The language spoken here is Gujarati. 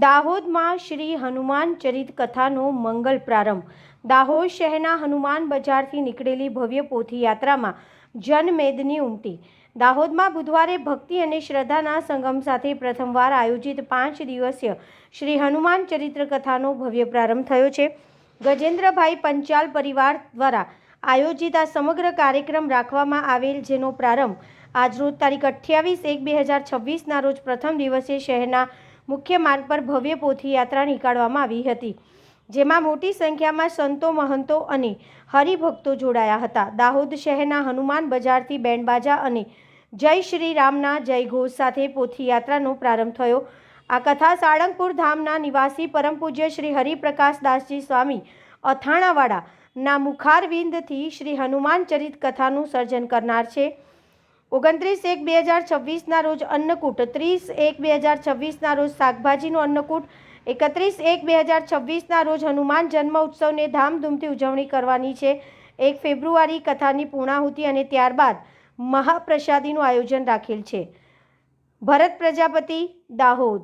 દાહોદમાં શ્રી હનુમાન ચરિત કથાનો મંગલ પ્રારંભ। દાહોદ શહેરના હનુમાન બજારથી નીકળેલી ભવ્ય પોથી યાત્રામાં જનમેદની ઉમટી। દાહોદમાં બુધવારે ભક્તિ અને શ્રદ્ધાના સંગમ સાથે પ્રથમવાર આયોજિત 5 દિવસીય શ્રી હનુમાન ચરિત્ર કથાનો ભવ્ય પ્રારંભ થયો છે। ગજેન્દ્રભાઈ પંચાલ પરિવાર દ્વારા આયોજિત આ સમગ્ર કાર્યક્રમ રાખવામાં આવેલ, જેનો પ્રારંભ આજરોજ તારીખ 28/1/2026ના રોજ પ્રથમ દિવસે શહેરના મુખ્ય માર્ગ પર ભવ્ય પોથી યાત્રા નીકાળવામાં આવી હતી, જેમાં મોટી સંખ્યામાં સંતો, મહંતો અને હરિભક્તો જોડાયા હતા। દાહોદ શહેરના હનુમાન બજારથી બેન્ડબાજા અને જય શ્રી રામના જયઘોષ સાથે પોથી યાત્રાનો પ્રારંભ થયો। આ કથા સાળંગપુર ધામના નિવાસી પરમ પૂજ્ય શ્રી હરિપ્રકાશદાસજી સ્વામી અથાણાવાડાના મુખારવિંદથી શ્રી હનુમાન ચરિત કથાનું સર્જન કરનાર છે। 29/1/2026ના રોજ અન્નકૂટ, 30/1/2026ના રોજ શાકભાજીનો અન્નકૂટ, 31/1/2026ના રોજ હનુમાન જન્મ ઉત્સવને ધામધૂમથી ઉજવણી કરવાની છે। 1 ફેબ્રુઆરી કથાની પૂર્ણાહુતિ અને ત્યારબાદ મહાપ્રસાદીનું આયોજન રાખેલ છે। ભરત પ્રજાપતિ, દાહોદ।